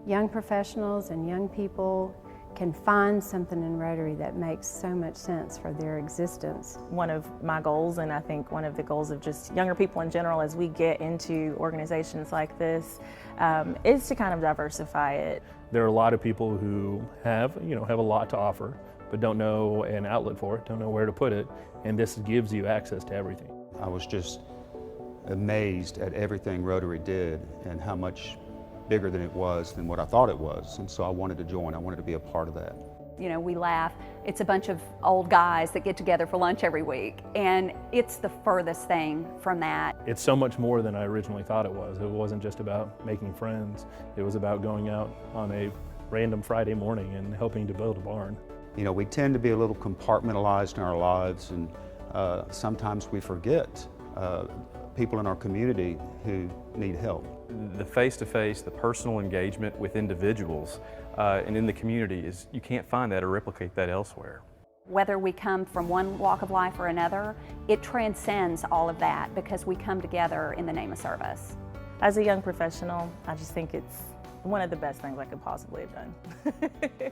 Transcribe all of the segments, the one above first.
young professionals and young people can find something in Rotary that makes so much sense for their existence. One of my goals, and I think one of the goals of just younger people in general as we get into organizations like this, is to kind of diversify it. There are a lot of people who have a lot to offer, but don't know an outlet for it, don't know where to put it, and this gives you access to everything. I was just amazed at everything Rotary did and how much bigger than it was than what I thought it was, and so I wanted to join. I wanted to be a part of that. You know, we laugh. It's a bunch of old guys that get together for lunch every week, and it's the furthest thing from that. It's so much more than I originally thought it was. It wasn't just about making friends. It was about going out on a random Friday morning and helping to build a barn. You know, we tend to be a little compartmentalized in our lives, and sometimes we forget people in our community who need help. The face-to-face, the personal engagement with individuals and in the community you can't find that or replicate that elsewhere. Whether we come from one walk of life or another, it transcends all of that because we come together in the name of service. As a young professional, I just think it's one of the best things I could possibly have done.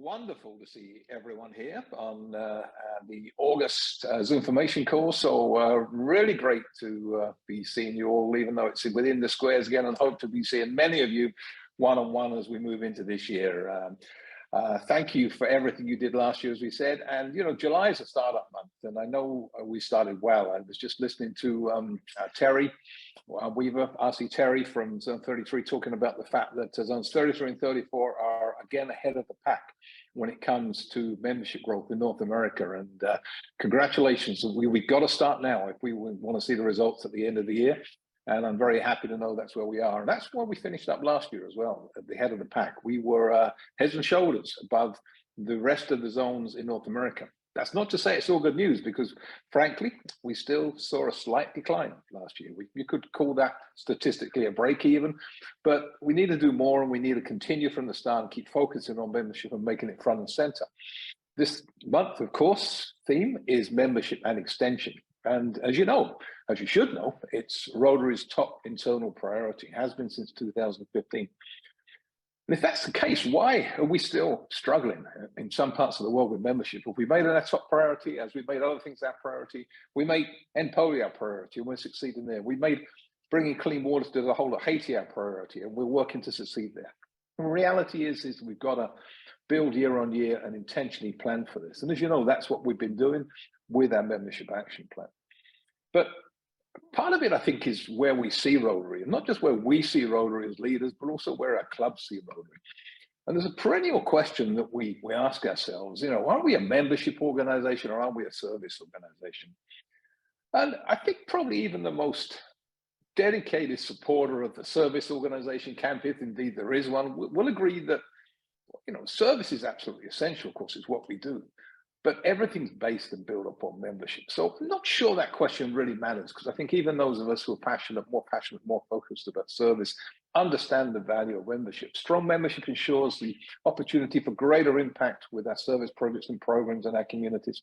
Wonderful to see everyone here on the August ZoomFormation course. So really great to be seeing you all, even though it's within the squares again, and hope to be seeing many of you one-on-one as we move into this year. Thank you for everything you did last year, as we said. And, you know, July is a startup month, and I know we started well. I was just listening to Terry Weaver, RC Terry from Zone 33, talking about the fact that Zones 33 and 34 are again ahead of the pack when it comes to membership growth in North America. And congratulations. We've got to start now if we want to see the results at the end of the year. And I'm very happy to know that's where we are. And that's where we finished up last year as well, at the head of the pack. We were heads and shoulders above the rest of the zones in North America. That's not to say it's all good news, because frankly, we still saw a slight decline last year. You could call that statistically a break even, but we need to do more, and we need to continue from the start and keep focusing on membership and making it front and center. This month, of course, theme is membership and extension. And as you know, as you should know, it's Rotary's top internal priority, has been since 2015. And if that's the case, why are we still struggling in some parts of the world with membership? If we made it our top priority, as we made other things our priority, we made end polio our priority, and we're succeeding there. We made bringing clean water to the whole of Haiti our priority, and we're working to succeed there. The reality is we've got to build year on year and intentionally plan for this. And as you know, that's what we've been doing with our membership action plan. But part of it, I think, is where we see Rotary, and not just where we see Rotary as leaders, but also where our clubs see Rotary. And there's a perennial question that we ask ourselves, you know, are we a membership organization or are we a service organization? And I think probably even the most dedicated supporter of the service organization camp, if indeed there is one, will agree that, you know, service is absolutely essential. Of course, it's what we do. But everything's based and built upon membership. So I'm not sure that question really matters, because I think even those of us who are more passionate, more focused about service, understand the value of membership. Strong membership ensures the opportunity for greater impact with our service projects and programs in our communities,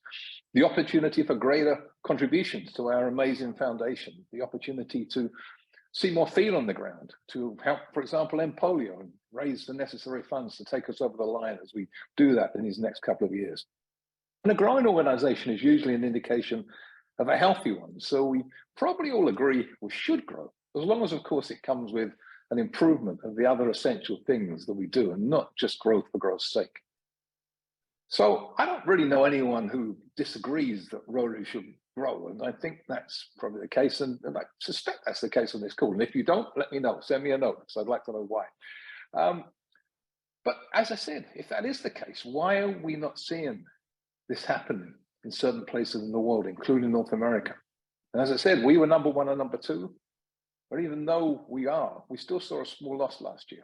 the opportunity for greater contributions to our amazing foundation, the opportunity to see more feet on the ground, to help, for example, end polio and raise the necessary funds to take us over the line as we do that in these next couple of years. And a growing organization is usually an indication of a healthy one. So we probably all agree we should grow, as long as, of course, it comes with an improvement of the other essential things that we do, and not just growth for growth's sake. So I don't really know anyone who disagrees that Rotary should grow, and I think that's probably the case, and I suspect that's the case on this call. And if you don't, let me know. Send me a note, because I'd like to know why. But as I said, if that is the case, why are we not seeing this happening in certain places in the world, including North America? And as I said, we were number one and number two, but even though we still saw a small loss last year.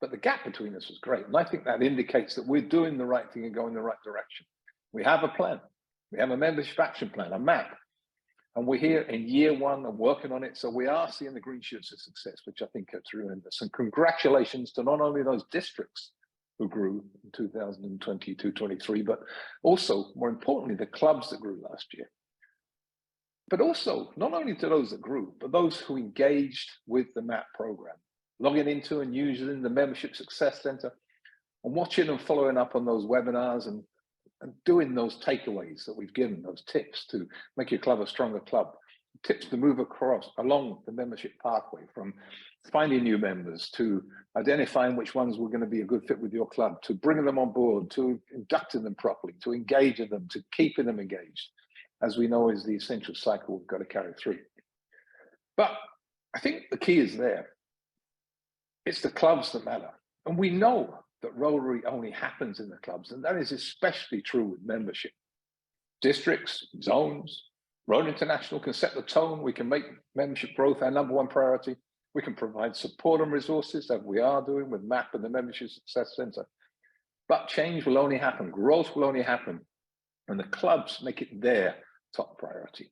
But the gap between us was great. And I think that indicates that we're doing the right thing and going the right direction. We have a plan. We have a membership action plan, a map. And we're here in year one and working on it. So we are seeing the green shoots of success, which I think are tremendous. And congratulations to not only those districts who grew in 2022-23, but also, more importantly, the clubs that grew last year. but also not only to those that grew, but those who engaged with the MAP program, logging into and using the Membership Success Center and watching and following up on those webinars and doing those takeaways that we've given, those tips to make your club a stronger club, tips to move along the membership pathway from finding new members to identifying which ones were going to be a good fit with your club, to bringing them on board, to inducting them properly, to engaging them, to keeping them engaged, as we know is the essential cycle we've got to carry through. But I think the key is there. It's the clubs that matter. And we know that Rotary only happens in the clubs, and that is especially true with membership. Districts, zones, Rotary International can set the tone. We can make membership growth our #1 priority. We can provide support and resources, as we are doing with MAP and the Membership Success Center. But change will only happen, growth will only happen when the clubs make it their top priority.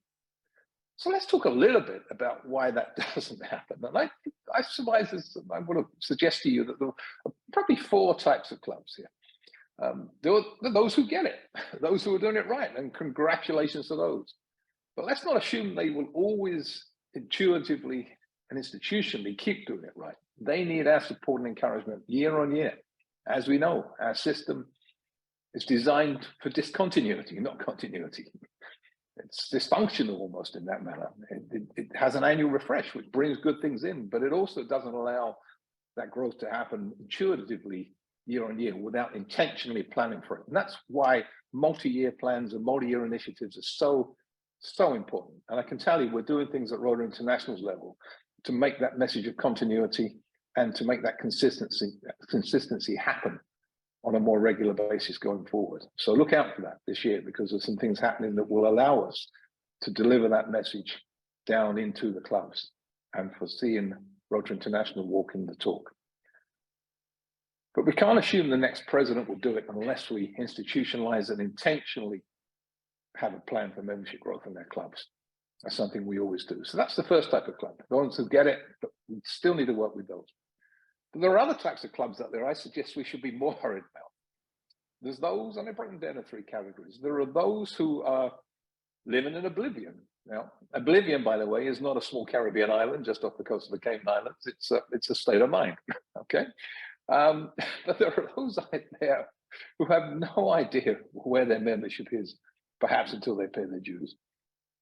So let's talk a little bit about why that doesn't happen. And I suppose I want to suggest to you that there are probably 4 types of clubs here. There are those who get it, those who are doing it right, and congratulations to those. But let's not assume they will always intuitively and institutionally keep doing it right. They need our support and encouragement year on year. As we know, our system is designed for discontinuity, not continuity. It's dysfunctional almost in that manner. It has an annual refresh, which brings good things in, but it also doesn't allow that growth to happen intuitively year on year without intentionally planning for it. And that's why multi-year plans and multi-year initiatives are so important. And I can tell you, we're doing things at Rotary International's level to make that message of continuity and to make that consistency happen on a more regular basis going forward. So look out for that this year, because there's some things happening that will allow us to deliver that message down into the clubs and for seeing Rotary International walking the talk. But we can't assume the next president will do it unless we institutionalize and intentionally have a plan for membership growth in their clubs. That's something we always do. So that's the first type of club, the ones who get it, but we still need to work with those. But there are other types of clubs out there I suggest we should be more worried about. There's those, and I break them down in 3 categories. There are those who are living in oblivion. Now, oblivion, by the way, is not a small Caribbean island just off the coast of the Cayman Islands. It's a state of mind, okay? But there are those out there who have no idea where their membership is, perhaps until they pay their dues.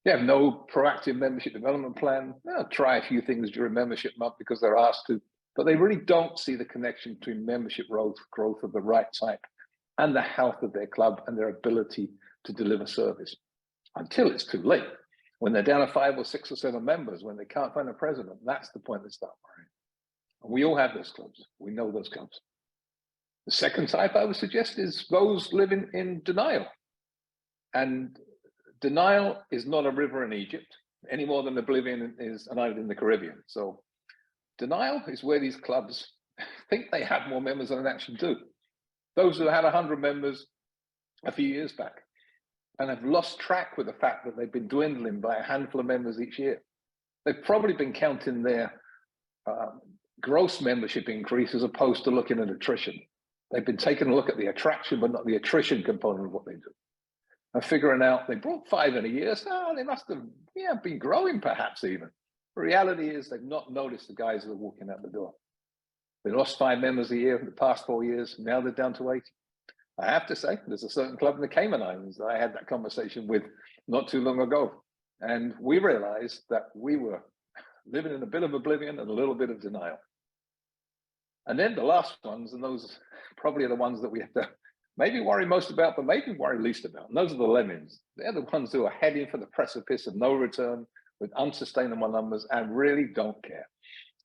They have no proactive membership development plan. They'll try a few things during membership month because they're asked to, but they really don't see the connection between membership growth of the right type and the health of their club and their ability to deliver service until it's too late. When they're down to 5 or 6 or 7 members, when they can't find a president, that's the point they start worrying. And we all have those clubs. We know those clubs. The second type I would suggest is those living in denial. And denial is not a river in Egypt any more than oblivion is an island in the Caribbean. So denial is where these clubs think they have more members than they actually do. Those who had 100 members a few years back and have lost track with the fact that they've been dwindling by a handful of members each year. They've probably been counting their gross membership increase as opposed to looking at attrition. They've been taking a look at the attraction, but not the attrition component of what they do. And figuring out they brought 5 in a year, so they must have been growing perhaps even. The reality is they've not noticed the guys that are walking out the door. They lost 5 members a year in the past 4 years. Now they're down to 80. I have to say, there's a certain club in the Cayman Islands that I had that conversation with not too long ago. And we realized that we were living in a bit of oblivion and a little bit of denial. And then the last ones, and those probably are the ones that we have to maybe worry most about, but maybe worry least about. And those are the lemmings. They're the ones who are heading for the precipice of no return with unsustainable numbers and really don't care.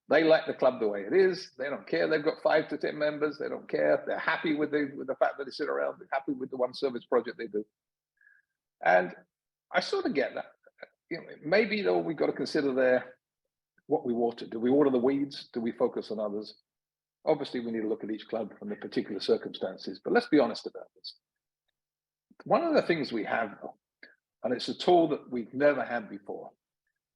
They like the club the way it is. They don't care. They've got 5 to 10 members. They don't care. They're happy with the fact that they sit around. They're happy with the one service project they do. And I sort of get that. Maybe though we've got to consider there what we water. Do we water the weeds? Do we focus on others? Obviously, we need to look at each club and the particular circumstances, but let's be honest about this. One of the things we have, and it's a tool that we've never had before,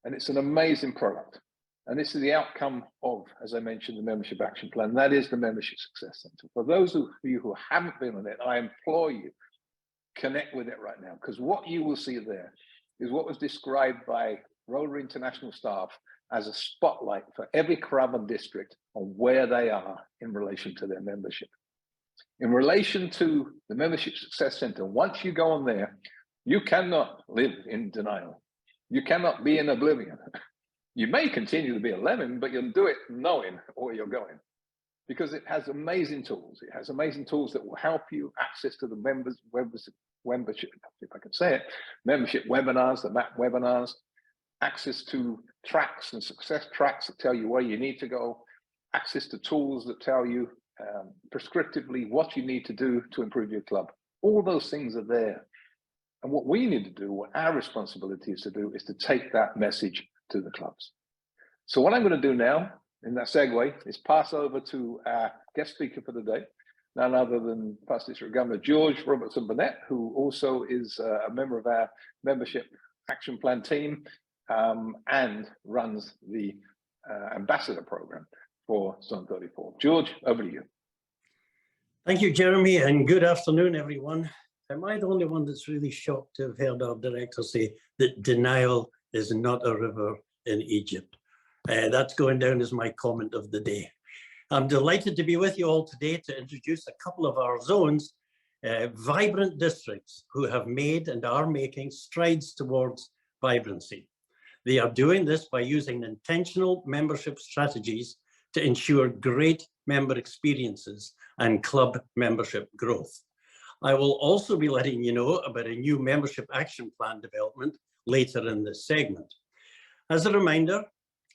and it's an amazing product. And this is the outcome of, as I mentioned, the Membership Action Plan. That is the Membership Success Center. For those of you who haven't been on it, I implore you, connect with it right now, because what you will see there is what was described by Rotary International staff as a spotlight for every club and district on where they are in relation to their membership. In relation to the Membership Success Center, once you go on there, you cannot live in denial. You cannot be in oblivion. You may continue to be a lemon, but you'll do it knowing where you're going, because it has amazing tools. It has amazing tools that will help you access to the membership, if I can say it, membership webinars, the MAP webinars, access to tracks and success tracks that tell you where you need to go, access to tools that tell you prescriptively what you need to do to improve your club. All those things are there. And what we need to do, what our responsibility is to do, is to take that message to the clubs. So what I'm going to do now, in that segue, is pass over to our guest speaker for the day, none other than Past District Governor George Robertson Burnett, who also is a member of our Membership Action Plan team and runs the Ambassador Program for Zone 34. George, over to you. Thank you, Jeremy, and good afternoon, everyone. Am I the only one that's really shocked to have heard our director say that denial is not a river in Egypt? That's going down as my comment of the day. I'm delighted to be with you all today to introduce a couple of our zones, vibrant districts who have made and are making strides towards vibrancy. They are doing this by using intentional membership strategies to ensure great member experiences and club membership growth. I will also be letting you know about a new membership action plan development later in this segment. As a reminder,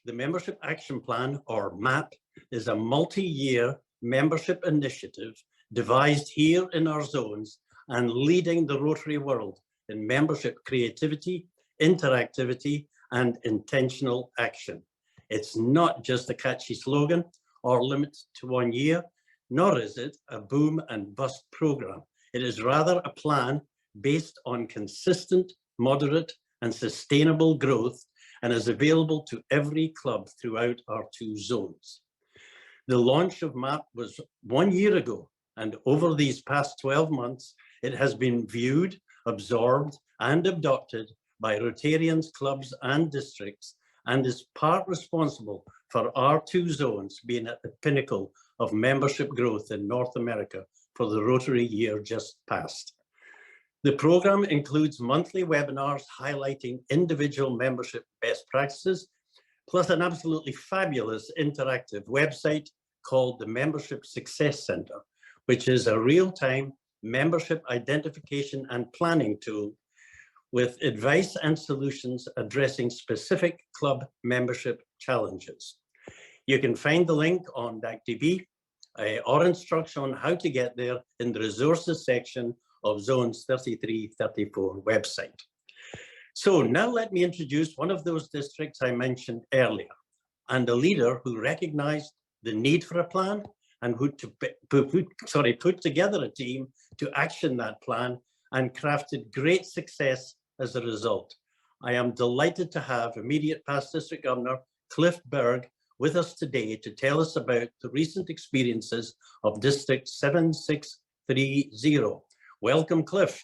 the Membership Action Plan, or MAP, is a multi-year membership initiative devised here in our zones and leading the Rotary world in membership creativity, interactivity, and intentional action. It's not just a catchy slogan or limit to 1 year, nor is it a boom and bust program. It is rather a plan based on consistent, moderate, and sustainable growth, and is available to every club throughout our 2 zones. The launch of MAP was 1 year ago, and over these past 12 months, it has been viewed, absorbed, and adopted by Rotarians, clubs, and districts, and is part responsible for our 2 zones being at the pinnacle of membership growth in North America for the Rotary year just past. The program includes monthly webinars highlighting individual membership best practices, plus an absolutely fabulous interactive website called the Membership Success Center, which is a real-time membership identification and planning tool with advice and solutions addressing specific club membership challenges. You can find the link on DACTV or instruction on how to get there in the resources section of Zones 33-34 website. So now let me introduce one of those districts I mentioned earlier, and a leader who recognized the need for a plan and who put together a team to action that plan and crafted great success as a result. I am delighted to have immediate past District Governor Cliff Berg with us today to tell us about the recent experiences of District 7630. Welcome, Cliff.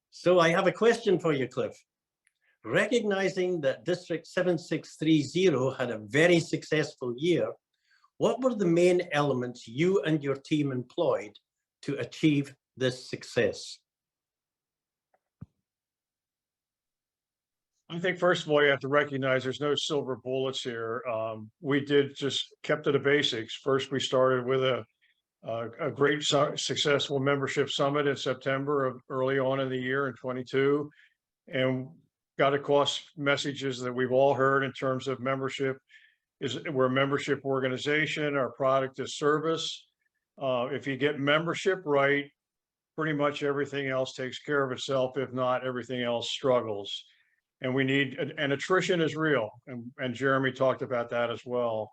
So I have a question for you, Cliff. Recognizing that District 7630 had a very successful year, what were the main elements you and your team employed to achieve this success? I think first of all, you have to recognize there's no silver bullets here. We just kept to the basics. First, we started with a great successful membership summit in September of early on in the year in 22, and got across messages that we've all heard in terms of membership. We're a membership organization, our product is service. If you get membership right, pretty much everything else takes care of itself. If not, everything else struggles. And we need, and attrition is real. And Jeremy talked about that as well.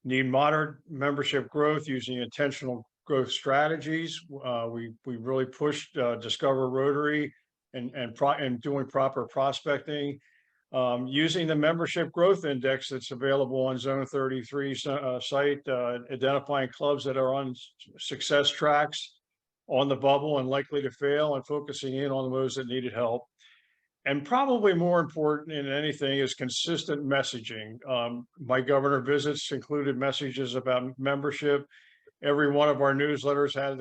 Need modern membership growth using intentional growth strategies. We really pushed Discover Rotary and doing proper prospecting. Using the membership growth index that's available on Zone 33 site, identifying clubs that are on success tracks, on the bubble and likely to fail, and focusing in on those that needed help. And probably more important than anything is consistent messaging. My governor visits included messages about membership. Every one of our newsletters had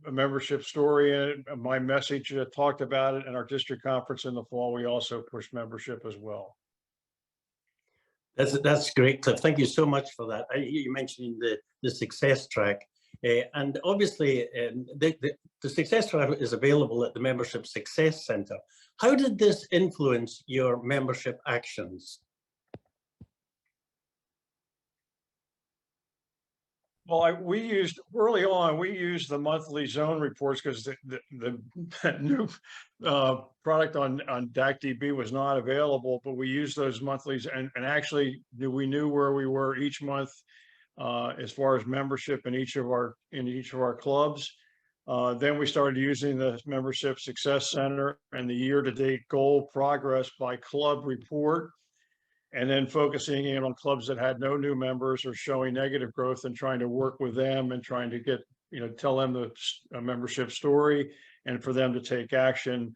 a membership story in it. My message talked about it, and our district conference in the fall, we also pushed membership as well. That's great, Cliff. Thank you so much for that. You mentioned the success track, and obviously the success track is available at the Membership Success Center. How did this influence your membership actions? Well, we used early on, we used the monthly zone reports because the new product on DACDB was not available, but we used those monthlies and actually we knew where we were each month as far as membership in each of our clubs. Then we started using the Membership Success Center and the year-to-date goal progress by club report, and then focusing in on clubs that had no new members or showing negative growth and trying to work with them and trying to get, tell them the membership story and for them to take action.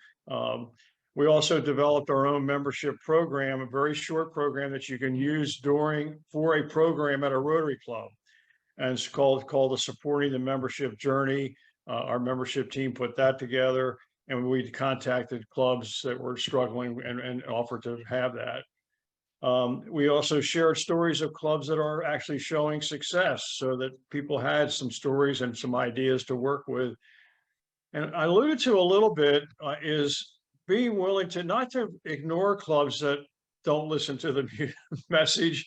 We also developed our own membership program, a very short program that you can use for a program at a Rotary Club. And it's called the Supporting the Membership Journey. Our membership team put that together, and we contacted clubs that were struggling and offered to have that. We also shared stories of clubs that are actually showing success so that people had some stories and some ideas to work with. And I alluded to a little bit is being willing to not to ignore clubs that don't listen to the message,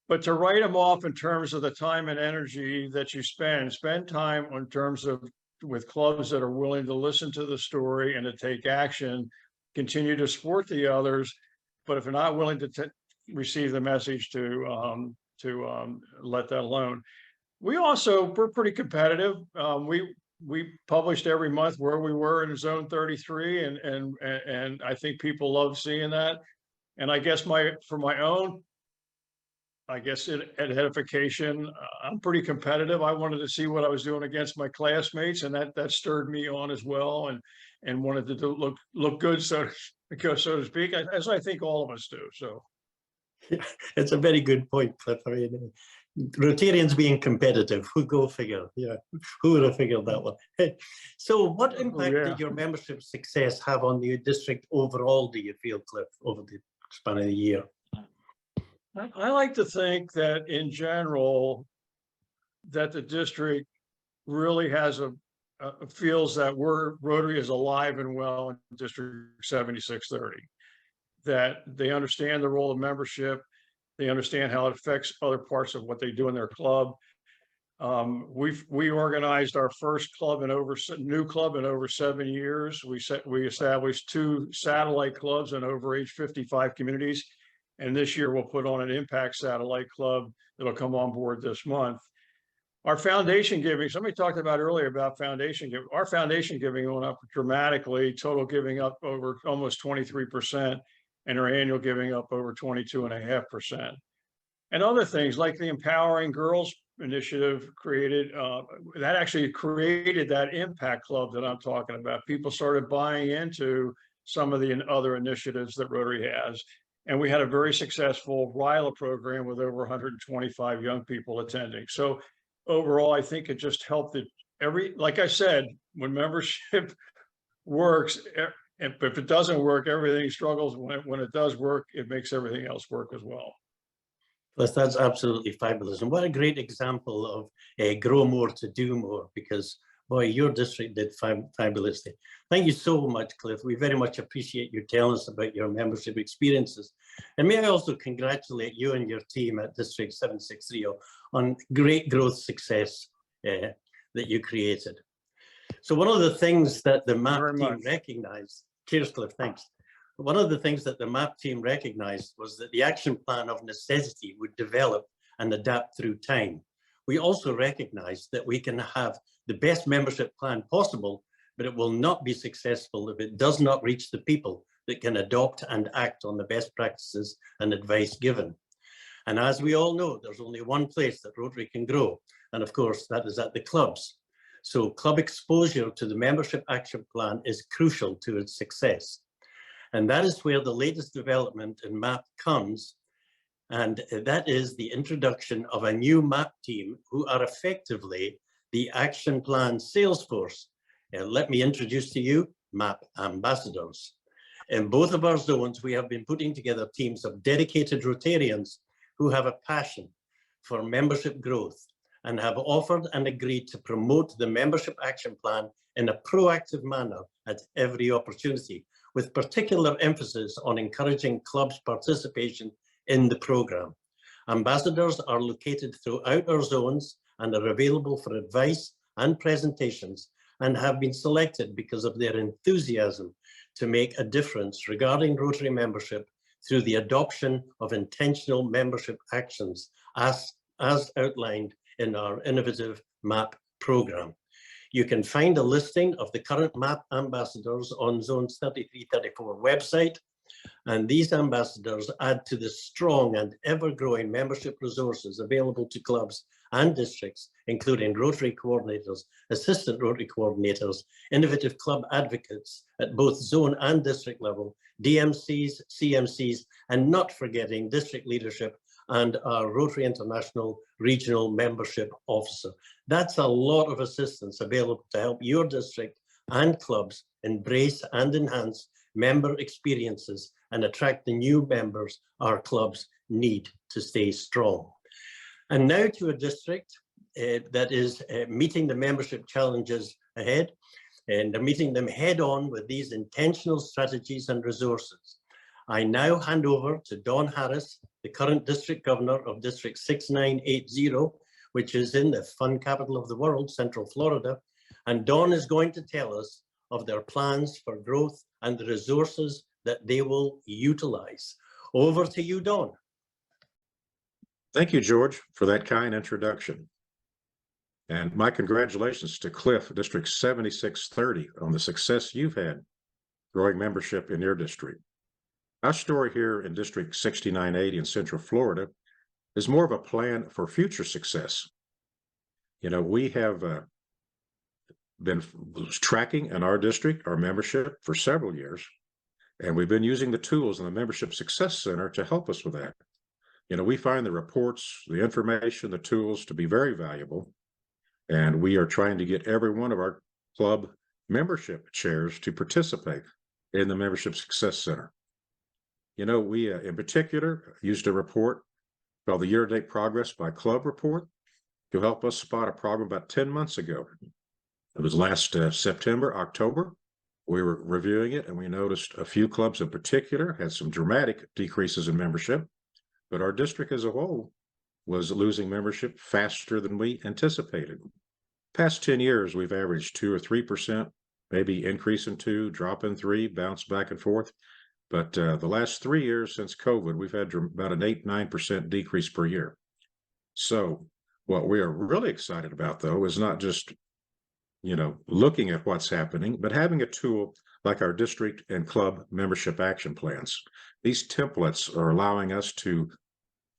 but to write them off in terms of the time and energy that you spend time in terms of with clubs that are willing to listen to the story and to take action, continue to support the others. But if you're not willing to receive the message, to let that alone. We're pretty competitive. We published every month where we were in Zone 33, and I think people love seeing that. And I guess for my own, edification, I'm pretty competitive. I wanted to see what I was doing against my classmates, and that stirred me on as well, and wanted to look good, so to speak, as I think all of us do. So, yeah, it's a very good point, Cliff. I mean, Rotarians being competitive, go figure? Yeah, who would have figured that one? So, what impact did your membership success have on the district overall, do you feel, Cliff, over the span of the year? I like to think that in general, that the district really has feels that Rotary is alive and well in District 7630, that they understand the role of membership, they understand how it affects other parts of what they do in their club. We organized our first new club in over 7 years. We established 2 satellite clubs in over age 55 communities, and this year we'll put on an impact satellite club that'll come on board this month. Our foundation giving, somebody talked about earlier about foundation giving. Our foundation giving went up dramatically, total giving up over almost 23%, and our annual giving up over 22.5%. And other things like the Empowering Girls initiative that actually created that impact club that I'm talking about. People started buying into some of the other initiatives that Rotary has. And we had a very successful RILA program with over 125 young people attending. So overall, I think it just helped like I said, when membership works, and if it doesn't work, everything struggles. When it does work, it makes everything else work as well. That's absolutely fabulous. And what a great example of grow more to do more, because boy, your district did fabulously. Thank you so much, Cliff. We very much appreciate you telling us about your membership experiences. And may I also congratulate you and your team at District 7630 on great growth success that you created. So one of the things that the MAP team recognized, cheers, Cliff, thanks. One of the things that the MAP team recognized was that the action plan of necessity would develop and adapt through time. We also recognized that we can have the best membership plan possible, but it will not be successful if it does not reach the people that can adopt and act on the best practices and advice given. And as we all know, there's only one place that Rotary can grow, and of course that is at the clubs. So club exposure to the membership action plan is crucial to its success. And that is where the latest development in MAP comes. And that is the introduction of a new MAP team who are effectively the action plan sales force. Let me introduce to you MAP ambassadors. In both of our zones, we have been putting together teams of dedicated Rotarians who have a passion for membership growth and have offered and agreed to promote the membership action plan in a proactive manner at every opportunity, with particular emphasis on encouraging clubs' participation in the program. Ambassadors are located throughout our zones and are available for advice and presentations, and have been selected because of their enthusiasm to make a difference regarding Rotary membership through the adoption of intentional membership actions as outlined in our innovative MAP program. You can find a listing of the current MAP ambassadors on Zones 33-34 website, and these ambassadors add to the strong and ever-growing membership resources available to clubs and districts, including Rotary coordinators, assistant Rotary coordinators, innovative club advocates at both zone and district level, DMCs, CMCs, and not forgetting district leadership and our Rotary International Regional Membership Officer. That's a lot of assistance available to help your district and clubs embrace and enhance member experiences and attract the new members our clubs need to stay strong. And now to a district that is meeting the membership challenges ahead, and they're meeting them head on with these intentional strategies and resources. I now hand over to Dawn Harris, the current district governor of District 6980, which is in the fun capital of the world, Central Florida. And Dawn is going to tell us of their plans for growth and the resources that they will utilize. Over to you, Dawn. Thank you, George, for that kind introduction. And my congratulations to Cliff, District 7630, on the success you've had growing membership in your district. Our story here in District 6980 in Central Florida is more of a plan for future success. You know, we have been tracking in our district our membership for several years, and we've been using the tools in the Membership Success Center to help us with that. You know, we find the reports, the information, the tools to be very valuable, and we are trying to get every one of our club membership chairs to participate in the Membership Success Center. You know, we in particular used a report called the Year-to-Date Progress by Club Report to help us spot a problem about 10 months ago. It was last September, October. We were reviewing it, and we noticed a few clubs in particular had some dramatic decreases in membership, but our district as a whole was losing membership faster than we anticipated. Past 10 years, we've averaged 2 or 3%, maybe increase in 2, drop in 3, bounce back and forth. But the last 3 years since COVID, we've had about an 8-9% decrease per year. So what we are really excited about, though, is not just, you know, looking at what's happening, but having a tool like our district and club membership action plans. These templates are allowing us to,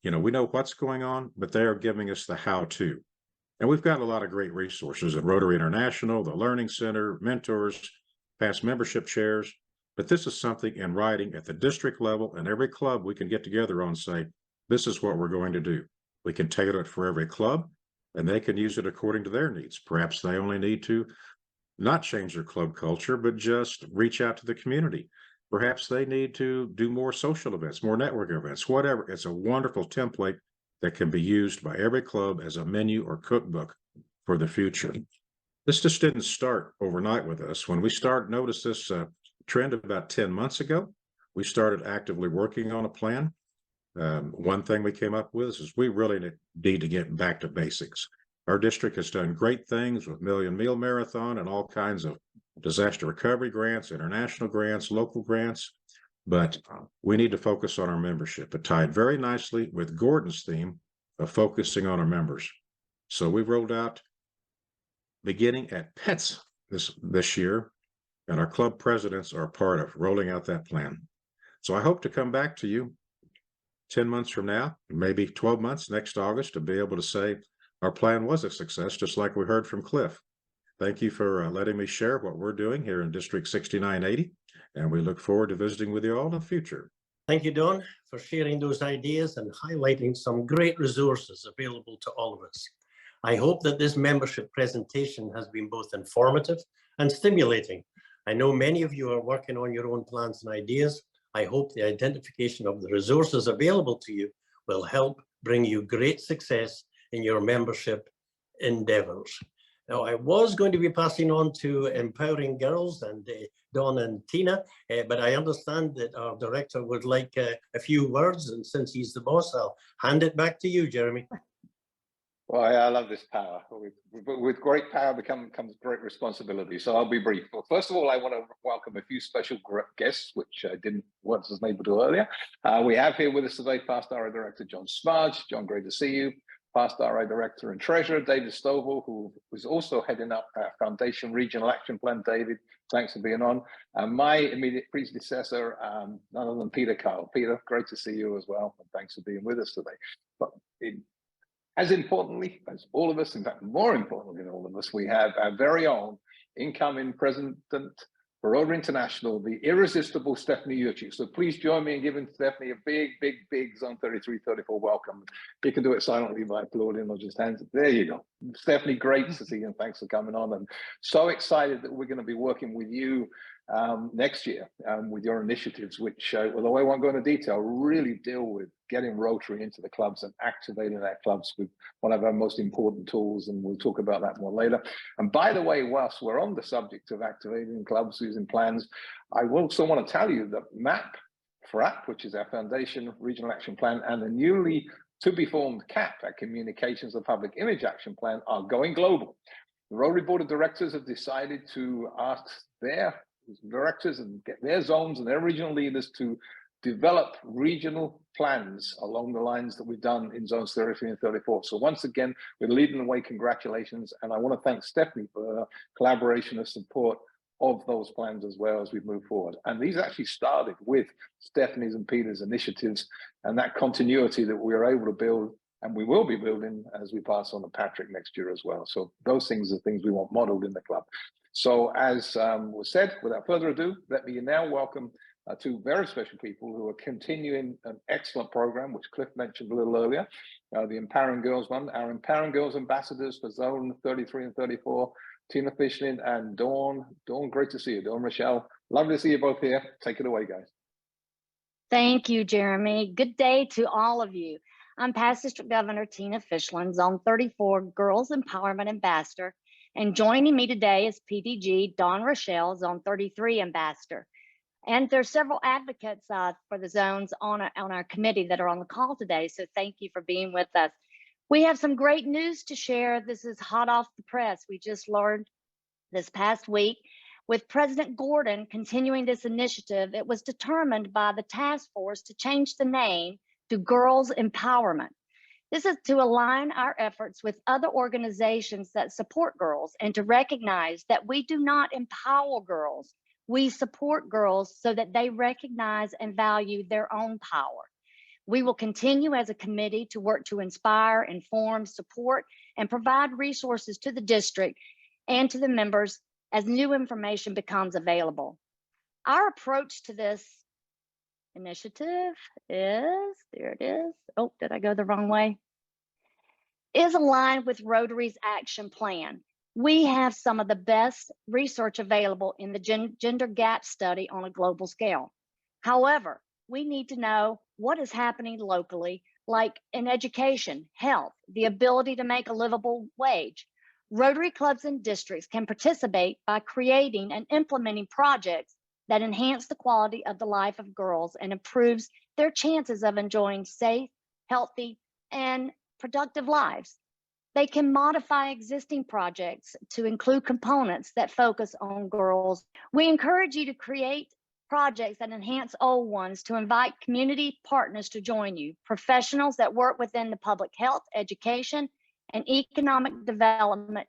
you know, we know what's going on, but they are giving us the how-to. And we've got a lot of great resources at Rotary International, the Learning Center, mentors, past membership chairs. But this is something in writing at the district level, and every club we can get together on and say, this is what we're going to do. We can tailor it for every club, and they can use it according to their needs. Perhaps they only need to not change their club culture, but just reach out to the community. Perhaps they need to do more social events, more network events, whatever. It's a wonderful template that can be used by every club as a menu or cookbook for the future. This just didn't start overnight with us. When we noticed this trend about 10 months ago, we started actively working on a plan. One thing we came up with is we really need to get back to basics. Our district has done great things with Million Meal Marathon and all kinds of disaster recovery grants, international grants, local grants, but we need to focus on our membership. It tied very nicely with Gordon's theme of focusing on our members. So we rolled out beginning at Pets this year, and our club presidents are part of rolling out that plan. So I hope to come back to you 10 months from now, maybe 12 months next August, to be able to say our plan was a success, just like we heard from Cliff. Thank you for letting me share what we're doing here in District 6980. And we look forward to visiting with you all in the future. Thank you, Don, for sharing those ideas and highlighting some great resources available to all of us. I hope that this membership presentation has been both informative and stimulating. I know many of you are working on your own plans and ideas. I hope the identification of the resources available to you will help bring you great success in your membership endeavors. Now, I was going to be passing on to Empowering Girls and Dawn and Tina, but I understand that our director would like a few words, and since he's the boss, I'll hand it back to you, Jeremy. Well, I love this power. With great power comes great responsibility. So I'll be brief. Well, first of all, I want to welcome a few special guests, which I wasn't able to earlier. We have here with us today past RA Director John Smudge. John, great to see you. Past RA Director and Treasurer David Stovall, who was also heading up our Foundation Regional Action Plan. David, thanks for being on. My immediate predecessor, none other than Peter Kyle. Peter, great to see you as well, and thanks for being with us today. But as importantly, as all of us, in fact, more importantly than all of us, we have our very own incoming President for Rotary International, the irresistible Stephanie Urchik. So please join me in giving Stephanie a big, big, big Zone 33-34 welcome. You can do it silently by applauding or just hands. There you go. Stephanie, great to see you, and thanks for coming on. And so excited that we're going to be working with you next year with your initiatives, which, although I won't go into detail, really deal with getting Rotary into the clubs and activating our clubs with one of our most important tools, and we'll talk about that more later. And by the way, whilst we're on the subject of activating clubs using plans, I also want to tell you that FRAP, which is our Foundation Regional Action Plan, and the newly to-be-formed CAP, our Communications and Public Image Action Plan, are going global. The Rotary Board of Directors have decided to ask their directors and get their zones and their regional leaders to develop regional plans along the lines that we've done in zones 33 and 34. So once again, we're leading the way. Congratulations. And I want to thank Stephanie for her collaboration and support of those plans as well as we move forward. And these actually started with Stephanie's and Peter's initiatives and that continuity that we are able to build, and we will be building as we pass on to Patrick next year as well. So those things are things we want modeled in the club. So as was said, without further ado, let me now welcome two very special people who are continuing an excellent program, which Cliff mentioned a little earlier, the Empowering Girls one. Our Empowering Girls ambassadors for Zone 33 and 34, Tina Fishlin and Dawn. Dawn, great to see you. Dawn, Rochelle, lovely to see you both here. Take it away, guys. Thank you, Jeremy. Good day to all of you. I'm Past District Governor Tina Fishlin, Zone 34 Girls Empowerment Ambassador, and joining me today is PDG Dawn Rochelle, Zone 33 Ambassador. And there's several advocates for the zones on our committee that are on the call today, so thank you for being with us. We have some great news to share. This is hot off the press. We just learned this past week, with President Gordon continuing this initiative, it was determined by the task force to change the name to Girls Empowerment. This is to align our efforts with other organizations that support girls and to recognize that we do not empower girls. We support girls so that they recognize and value their own power. We will continue as a committee to work to inspire, inform, support, and provide resources to the district and to the members as new information becomes available. Our approach to this initiative is, there it is. Oh, did I go the wrong way? Is aligned with Rotary's action plan. We have some of the best research available in the gender gap study on a global scale. However, we need to know what is happening locally, like in education, health, the ability to make a livable wage. Rotary clubs and districts can participate by creating and implementing projects that enhance the quality of the life of girls and improves their chances of enjoying safe, healthy, and productive lives. They can modify existing projects to include components that focus on girls. We encourage you to create projects that enhance old ones, to invite community partners to join you, professionals that work within the public health, education, and economic development.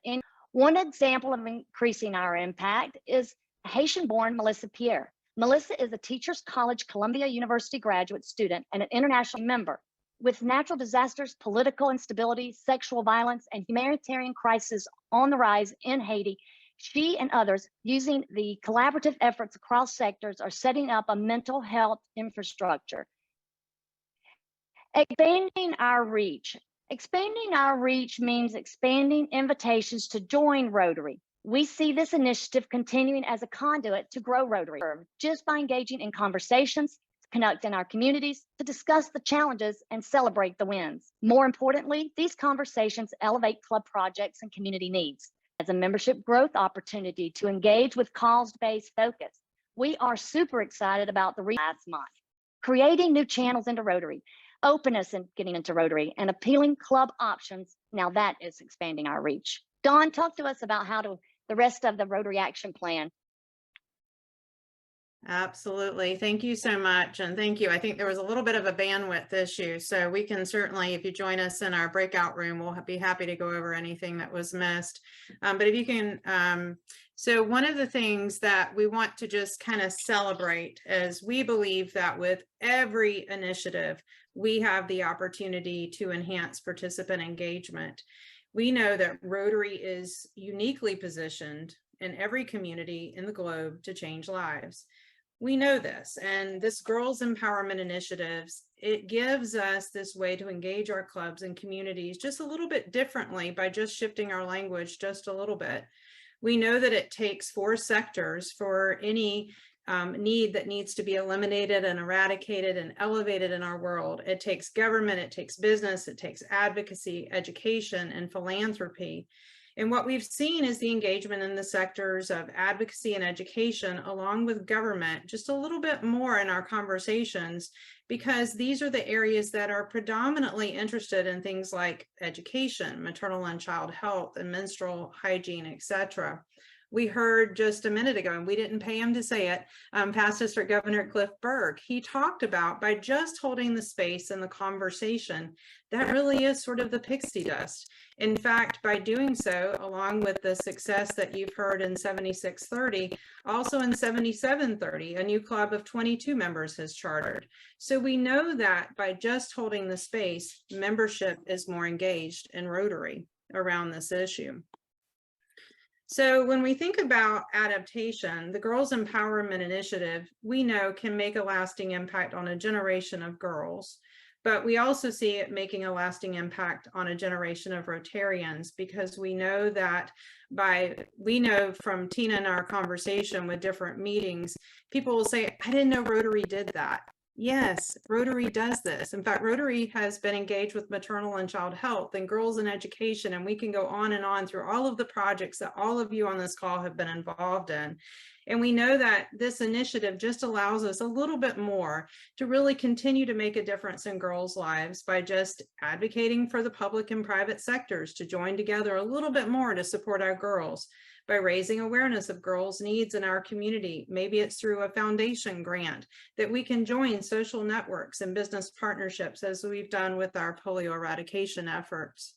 One example of increasing our impact is Haitian-born Melissa Pierre. Melissa is a Teachers College Columbia University graduate student and an international member. With natural disasters, political instability, sexual violence, and humanitarian crisis on the rise in Haiti, She and others, using the collaborative efforts across sectors, are setting up a mental health infrastructure. Expanding our reach. Expanding our reach means expanding invitations to join Rotary. We see this initiative continuing as a conduit to grow Rotary, just by engaging in conversations, connecting our communities, to discuss the challenges and celebrate the wins. More importantly, these conversations elevate club projects and community needs. As a membership growth opportunity to engage with cause-based focus, we are super excited about the last month. Creating new channels into Rotary, openness in getting into Rotary, and appealing club options. Now that is expanding our reach. Dawn, talk to us about the rest of the Rotary Action Plan. Absolutely. Thank you so much. And thank you. I think there was a little bit of a bandwidth issue. So we can certainly, if you join us in our breakout room, we'll be happy to go over anything that was missed. But if you can, so one of the things that we want to just kind of celebrate is we believe that with every initiative, we have the opportunity to enhance participant engagement. We know that Rotary is uniquely positioned in every community in the globe to change lives. We know this, and this Girls Empowerment Initiatives, it gives us this way to engage our clubs and communities just a little bit differently by just shifting our language just a little bit. We know that it takes 4 sectors for any need that needs to be eliminated and eradicated and elevated in our world. It takes government, it takes business, it takes advocacy, education, and philanthropy. And what we've seen is the engagement in the sectors of advocacy and education, along with government, just a little bit more in our conversations, because these are the areas that are predominantly interested in things like education, maternal and child health, and menstrual hygiene, etc. We heard just a minute ago, and we didn't pay him to say it, Past District Governor Cliff Berg, he talked about by just holding the space and the conversation, that really is sort of the pixie dust. In fact, by doing so, along with the success that you've heard in 7630, also in 7730, a new club of 22 members has chartered. So we know that by just holding the space, membership is more engaged in Rotary around this issue. So when we think about adaptation, the Girls Empowerment Initiative, we know can make a lasting impact on a generation of girls, but we also see it making a lasting impact on a generation of Rotarians, because we know that we know from Tina and our conversation with different meetings, people will say, I didn't know Rotary did that. Yes, Rotary does this. In fact, Rotary has been engaged with maternal and child health and girls in education, and we can go on and on through all of the projects that all of you on this call have been involved in. And we know that this initiative just allows us a little bit more to really continue to make a difference in girls' lives by just advocating for the public and private sectors to join together a little bit more to support our girls, by raising awareness of girls' needs in our community. Maybe it's through a foundation grant that we can join social networks and business partnerships, as we've done with our polio eradication efforts.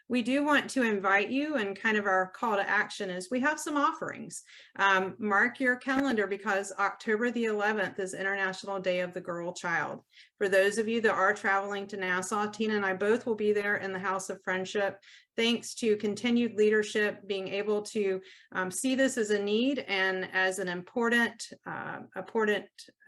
We do want to invite you, and kind of our call to action is we have some offerings. Mark your calendar, because October the 11th is International Day of the Girl Child. For those of you that are traveling to Nassau, Tina and I both will be there in the House of Friendship. Thanks to continued leadership, being able to see this as a need and as an important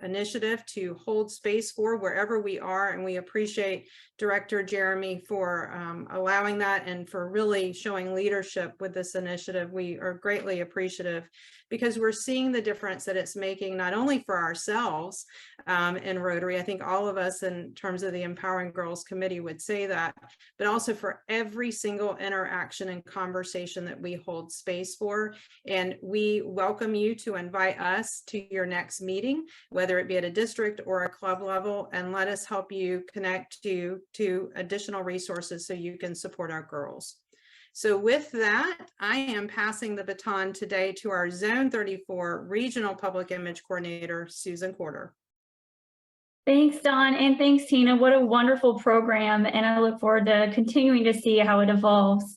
initiative to hold space for wherever we are. And we appreciate Director Jeremy for allowing that and for really showing leadership with this initiative. We are greatly appreciative, because we're seeing the difference that it's making, not only for ourselves in Rotary, I think all of us in terms of the Empowering Girls Committee would say that, but also for every single interaction and conversation that we hold space for. And we welcome you to invite us to your next meeting, whether it be at a district or a club level, and let us help you connect to additional resources so you can support our girls. So with that, I am passing the baton today to our Zone 34 Regional Public Image Coordinator, Susan Corder. Thanks, Dawn, and thanks, Tina. What a wonderful program, and I look forward to continuing to see how it evolves.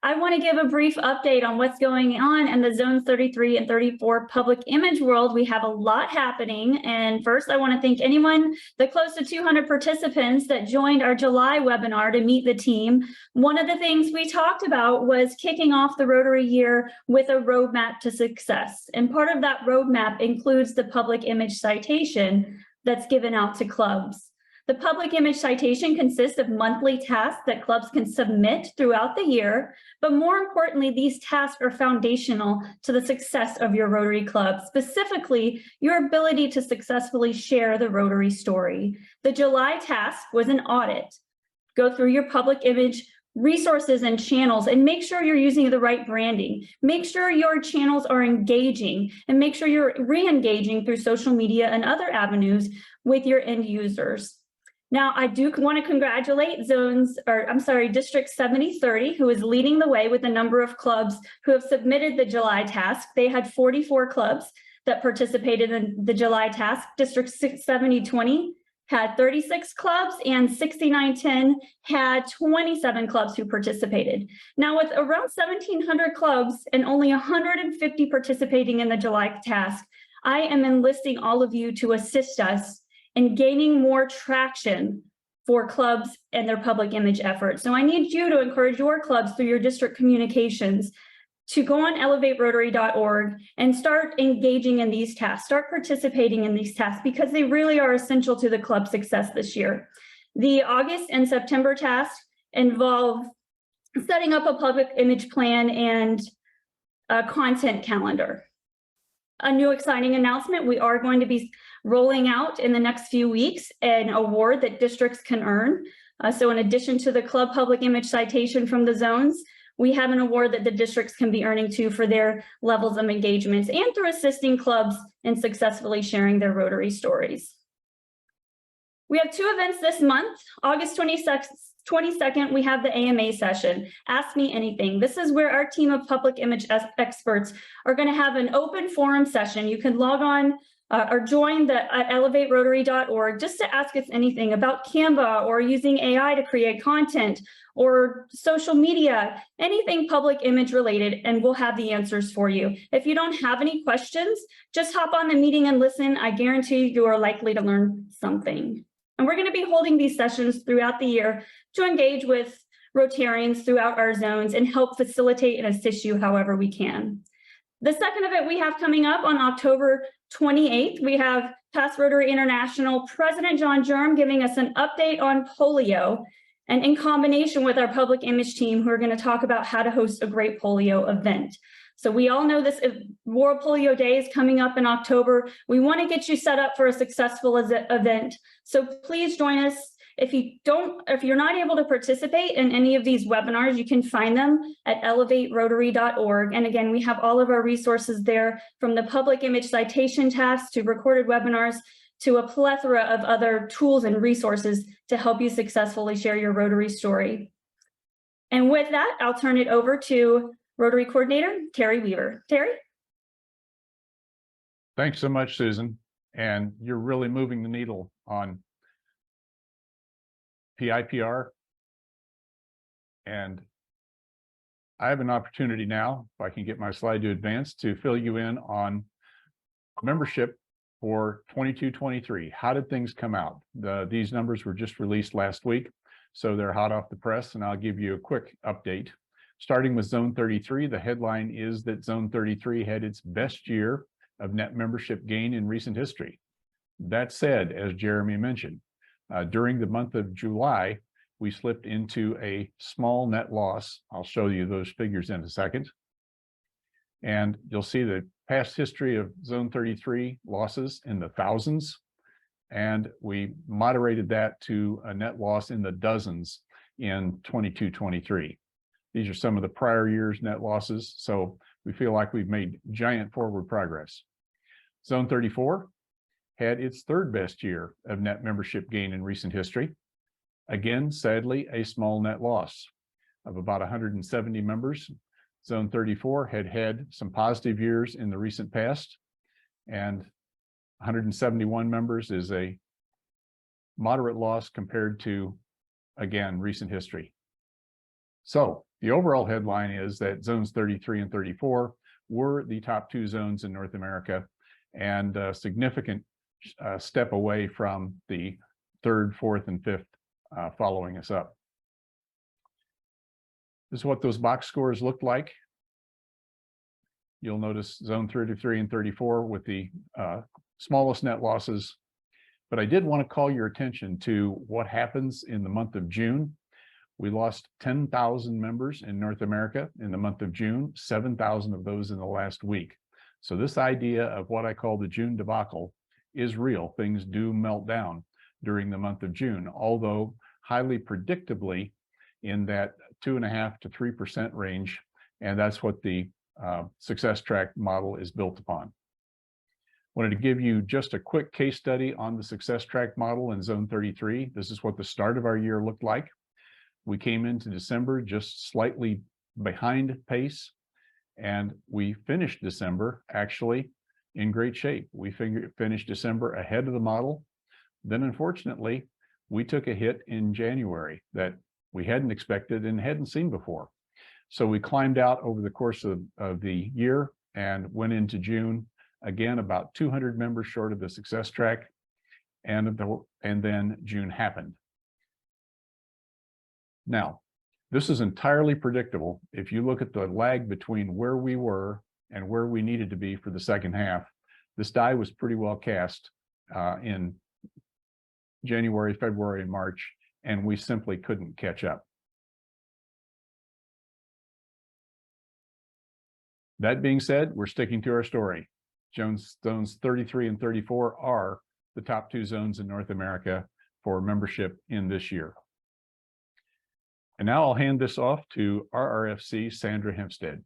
I want to give a brief update on what's going on in the Zones 33 and 34 public image world. We have a lot happening. And first, I want to thank the close to 200 participants that joined our July webinar to meet the team. One of the things we talked about was kicking off the Rotary year with a roadmap to success. And part of that roadmap includes the public image citation that's given out to clubs. The public image citation consists of monthly tasks that clubs can submit throughout the year, but more importantly, these tasks are foundational to the success of your Rotary Club, specifically your ability to successfully share the Rotary story. The July task was an audit. Go through your public image resources and channels and make sure you're using the right branding. Make sure your channels are engaging and make sure you're re-engaging through social media and other avenues with your end users. Now, I do want to congratulate District 7030, who is leading the way with a number of clubs who have submitted the July task. They had 44 clubs that participated in the July task. District 7020 had 36 clubs and 6910 had 27 clubs who participated. Now, with around 1,700 clubs and only 150 participating in the July task, I am enlisting all of you to assist us in gaining more traction for clubs and their public image efforts. So I need you to encourage your clubs through your district communications to go on elevaterotary.org and start engaging in these tasks, start participating in these tasks because they really are essential to the club's success this year. The August and September tasks involve setting up a public image plan and a content calendar. A new exciting announcement, we are going to be rolling out in the next few weeks an award that districts can earn. So in addition to the club public image citation from the zones, we have an award that the districts can be earning too for their levels of engagements and through assisting clubs in successfully sharing their Rotary stories. We have two events this month. August 22nd, we have the AMA session, Ask Me Anything. This is where our team of public image experts are going to have an open forum session. You can log on or join the elevaterotary.org just to ask us anything about Canva or using AI to create content or social media, anything public image related, and we'll have the answers for you. If you don't have any questions, just hop on the meeting and listen. I guarantee you are likely to learn something. And we're going to be holding these sessions throughout the year to engage with Rotarians throughout our zones and help facilitate and assist you however we can. The second event we have coming up on October 28th, we have Past Rotary International President John Germ giving us an update on polio, and in combination with our public image team, who are going to talk about how to host a great polio event. So we all know this World Polio Day is coming up in October. We want to get you set up for a successful event. So please join us. If you're not able to participate in any of these webinars, you can find them at elevaterotary.org. And again, we have all of our resources there, from the public image citation tasks to recorded webinars to a plethora of other tools and resources to help you successfully share your Rotary story. And with that, I'll turn it over to Rotary Coordinator Terry Weaver. Terry? Thanks so much, Susan. And you're really moving the needle on PIPR. And I have an opportunity now, if I can get my slide to advance, to fill you in on membership for 22-23. How did things come out? These numbers were just released last week, so they're hot off the press, and I'll give you a quick update. Starting with Zone 33, the headline is that Zone 33 had its best year of net membership gain in recent history. That said, as Jeremy mentioned, during the month of July, we slipped into a small net loss. I'll show you those figures in a second. And you'll see the past history of Zone 33 losses in the thousands. And we moderated that to a net loss in the dozens in 22-23. These are some of the prior year's net losses. So we feel like we've made giant forward progress. Zone 34 had its third best year of net membership gain in recent history. Again, sadly, a small net loss of about 170 members. Zone 34 had some positive years in the recent past, and 171 members is a moderate loss compared to, again, recent history. So The overall headline is that zones 33 and 34 were the top 2 zones in North America, and a significant step away from the 3rd, 4th, and 5th following us up. This is what those box scores looked like. You'll notice zone 33 and 34 with the smallest net losses. But I did want to call your attention to what happens in the month of June. We lost 10,000 members in North America in the month of June, 7,000 of those in the last week. So this idea of what I call the June debacle is real. Things do melt down during the month of June, although highly predictably in that 2.5% to 3% range. And that's what the success track model is built upon. Wanted to give you just a quick case study on the success track model in zone 33. This is what the start of our year looked like. We came into December just slightly behind pace, and we finished December actually in great shape. We finished December ahead of the model. Then unfortunately, we took a hit in January that we hadn't expected and hadn't seen before. So we climbed out over the course of the year and went into June, again, about 200 members short of the success track, and then June happened. Now, this is entirely predictable. If you look at the lag between where we were and where we needed to be for the second half, this die was pretty well cast in January, February, and March, and we simply couldn't catch up. That being said, we're sticking to our story. Zones 33 and 34 are the top 2 zones in North America for membership in this year. And now I'll hand this off to RRFC Sandra Hempstead.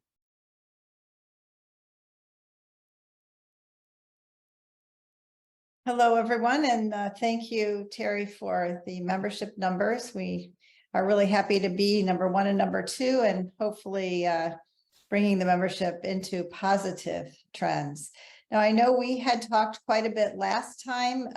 Hello, everyone, and thank you, Terry, for the membership numbers. We are really happy to be number 1 and number 2, and hopefully bringing the membership into positive trends. Now, I know we had talked quite a bit last time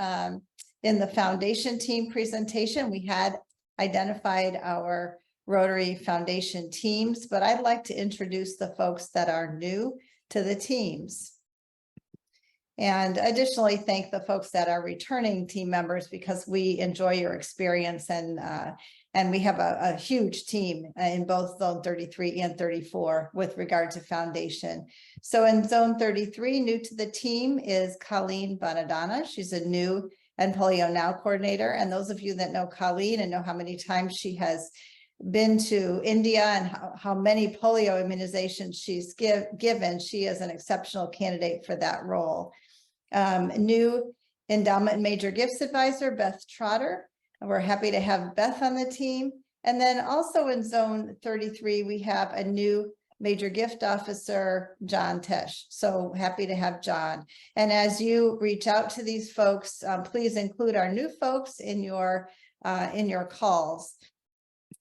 in the foundation team presentation. We had identified our Rotary Foundation teams, but I'd like to introduce the folks that are new to the teams. And additionally, thank the folks that are returning team members, because we enjoy your experience, and we have a huge team in both zone 33 and 34 with regard to foundation. So in zone 33, new to the team is Colleen Bonadonna. She's a new and Polio Now coordinator. And those of you that know Colleen and know how many times she has been to India and how many polio immunizations she's given, she is an exceptional candidate for that role. New endowment major gifts advisor, Beth Trotter. And we're happy to have Beth on the team. And then also in zone 33, we have a new major gift officer, John Tesh. So happy to have John. And as you reach out to these folks, please include our new folks in your calls.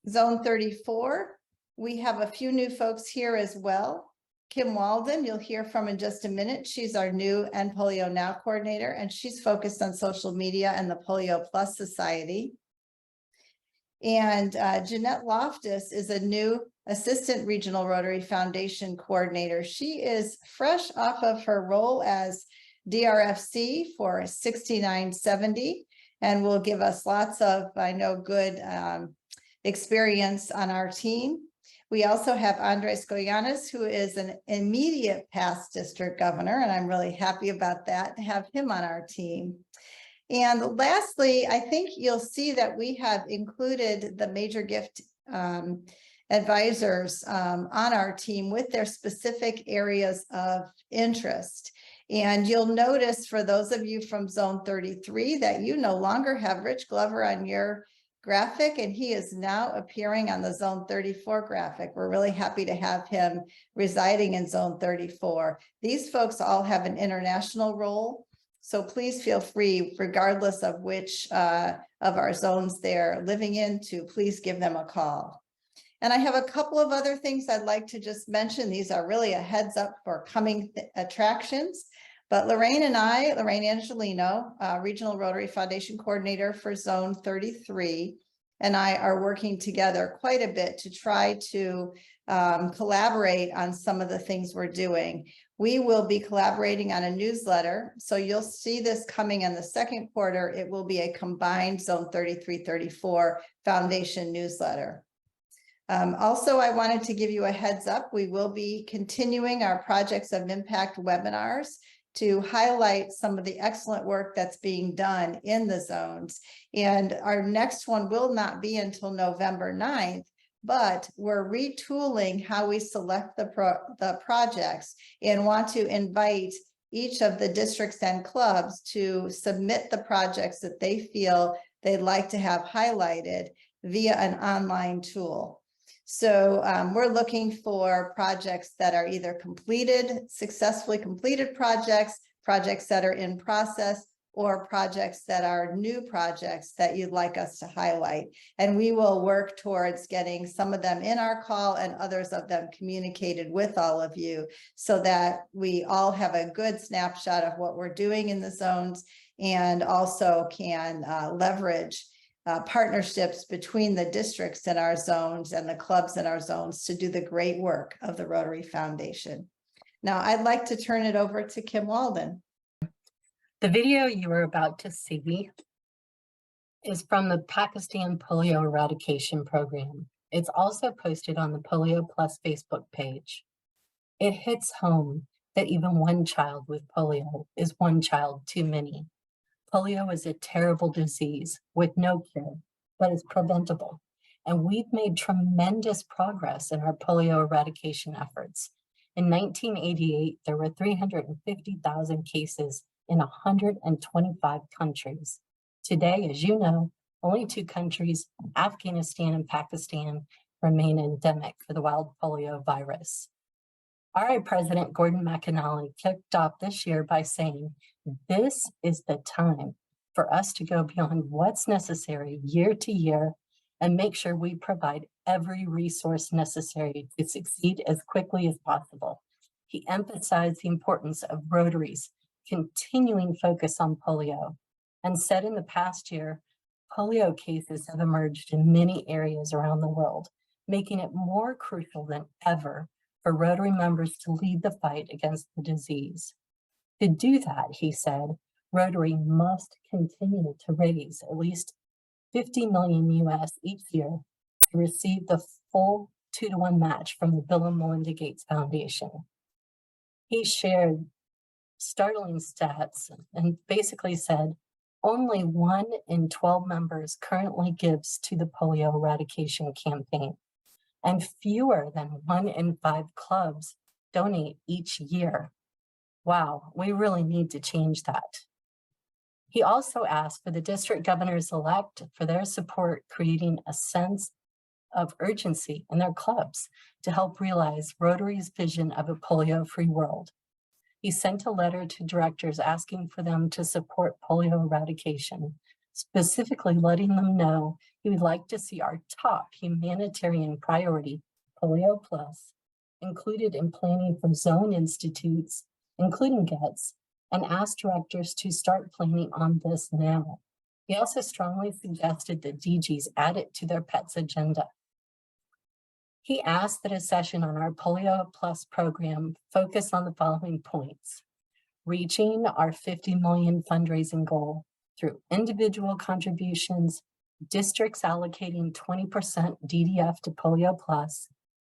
Zone 34, we have a few new folks here as well. Kim Walden, you'll hear from in just a minute. She's our new and Polio Now coordinator, and she's focused on social media and the Polio Plus Society. And Jeanette Loftus is a new Assistant Regional Rotary Foundation coordinator. She is fresh off of her role as DRFC for 6970 and will give us lots of, I know, good experience on our team. We also have Andres Goyanes, who is an immediate past district governor, and I'm really happy about that, to have him on our team. And lastly, I think you'll see that we have included the major gift advisors on our team with their specific areas of interest. And you'll notice, for those of you from zone 33, that you no longer have Rich Glover on your graphic, and he is now appearing on the zone 34 graphic. We're really happy to have him residing in zone 34. These folks all have an international role, so please feel free, regardless of which of our zones they're living in, to please give them a call. And I have a couple of other things I'd like to just mention. These are really a heads up for coming attractions. But Lorraine Angelino, Regional Rotary Foundation Coordinator for Zone 33, and I are working together quite a bit to try to collaborate on some of the things we're doing. We will be collaborating on a newsletter. So you'll see this coming in the second quarter. It will be a combined Zone 33-34 Foundation newsletter. Also, I wanted to give you a heads up. We will be continuing our Projects of Impact webinars to highlight some of the excellent work that's being done in the zones. And our next one will not be until November 9th, but we're retooling how we select the projects and want to invite each of the districts and clubs to submit the projects that they feel they'd like to have highlighted via an online tool. So we're looking for projects that are either completed, successfully completed projects, projects that are in process, or projects that are new projects that you'd like us to highlight. And we will work towards getting some of them in our call and others of them communicated with all of you so that we all have a good snapshot of what we're doing in the zones and also can leverage partnerships between the districts in our zones and the clubs in our zones to do the great work of the Rotary Foundation. Now, I'd like to turn it over to Kim Walden. The video you are about to see is from the Pakistan Polio Eradication Program. It's also posted on the Polio Plus Facebook page. It hits home that even one child with polio is one child too many. Polio is a terrible disease with no cure, but it's preventable. And we've made tremendous progress in our polio eradication efforts. In 1988, there were 350,000 cases in 125 countries. Today, as you know, only 2 countries, Afghanistan and Pakistan, remain endemic for the wild polio virus. RI President Gordon McAnally kicked off this year by saying, this is the time for us to go beyond what's necessary year to year and make sure we provide every resource necessary to succeed as quickly as possible. He emphasized the importance of Rotary's continuing focus on polio and said in the past year, polio cases have emerged in many areas around the world, making it more crucial than ever for Rotary members to lead the fight against the disease. To do that, he said, Rotary must continue to raise at least $50 million US each year to receive the full 2-to-1 match from the Bill and Melinda Gates Foundation. He shared startling stats and basically said, only 1 in 12 members currently gives to the polio eradication campaign, and fewer than 1 in 5 clubs donate each year. Wow, we really need to change that. He also asked for the district governors-elect for their support, creating a sense of urgency in their clubs to help realize Rotary's vision of a polio-free world. He sent a letter to directors asking for them to support polio eradication, specifically letting them know he would like to see our top humanitarian priority, Polio Plus, included in planning for zone institutes, including GETS, and asked directors to start planning on this now. He also strongly suggested that DGs add it to their PETS agenda. He asked that a session on our Polio Plus program focus on the following points: reaching our 50 million fundraising goal through individual contributions, districts allocating 20% DDF to Polio Plus,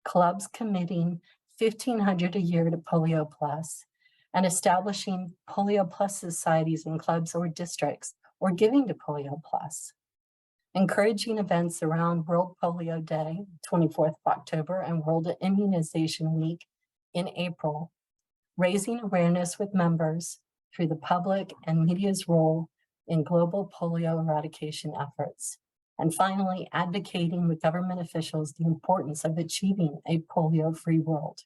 clubs committing $1,500 a year to Polio Plus, and establishing Polio Plus societies in clubs or districts, or giving to Polio Plus. Encouraging events around World Polio Day, 24th of October, and World Immunization Week in April. Raising awareness with members through the public and media's role in global polio eradication efforts. And finally, advocating with government officials the importance of achieving a polio-free world.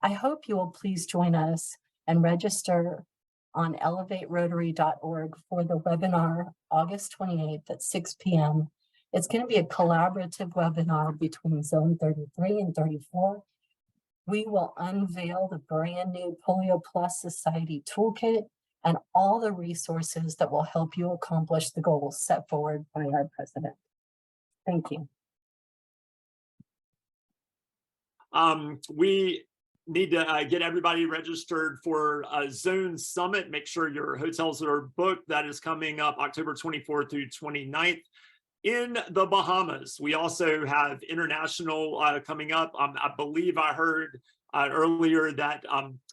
I hope you will please join us and register on elevaterotary.org for the webinar August 28th at 6 p.m. It's going to be a collaborative webinar between Zone 33 and 34. We will unveil the brand new Polio Plus Society Toolkit and all the resources that will help you accomplish the goals set forward by our president. Thank you. We need to get everybody registered for a Zone Summit. Make sure your hotels are booked. That is coming up October 24th through 29th in the Bahamas. We also have international coming up. I believe I heard earlier that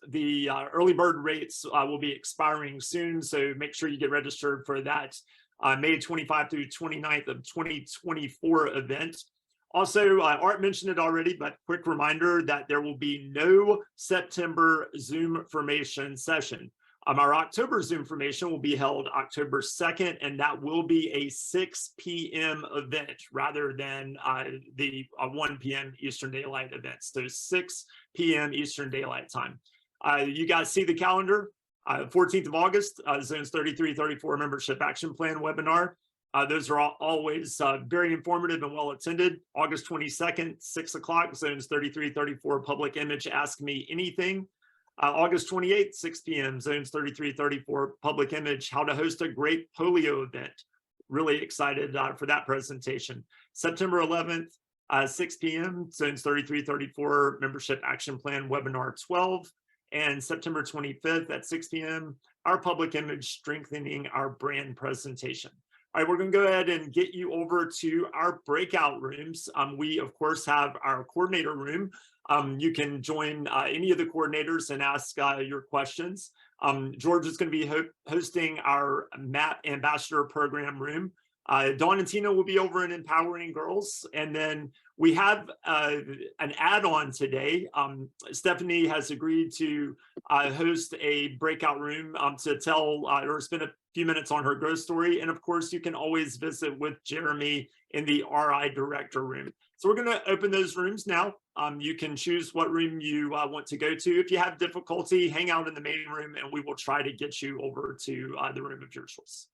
the early bird rates will be expiring soon. So make sure you get registered for that May 25 through 29th of 2024 event. Also, Art mentioned it already, but quick reminder that there will be no September ZoomFormation session. Our October ZoomFormation will be held October 2nd, and that will be a 6 p.m. event rather than the 1 p.m. Eastern Daylight event. So 6 p.m. Eastern Daylight Time. You guys see the calendar? 14th of August, Zones 33, 34 Membership Action Plan webinar. Those are always very informative and well attended. August 22nd, 6 o'clock, Zones 33, 34 Public Image Ask Me Anything. August 28th, 6 p.m., Zones 33, 34 Public Image, How to Host a Great Polio Event. Really excited for that presentation. September 11th, 6 p.m., Zones 33, 34 Membership Action Plan Webinar 12. And September 25th at 6 p.m., our Public Image Strengthening Our Brand presentation. All right, we're going to go ahead and get you over to our breakout rooms. We, of course, have our coordinator room. You can join any of the coordinators and ask your questions. George is going to be hosting our MAP Ambassador Program room. Dawn and Tina will be over in Empowering Girls. And then we have an add-on today. Stephanie has agreed to host a breakout room to tell or spend a few minutes on her growth story. And of course, you can always visit with Jeremy in the RI Director room. So we're going to open those rooms now. You can choose what room you want to go to. If you have difficulty, hang out in the main room and we will try to get you over to the room of your choice.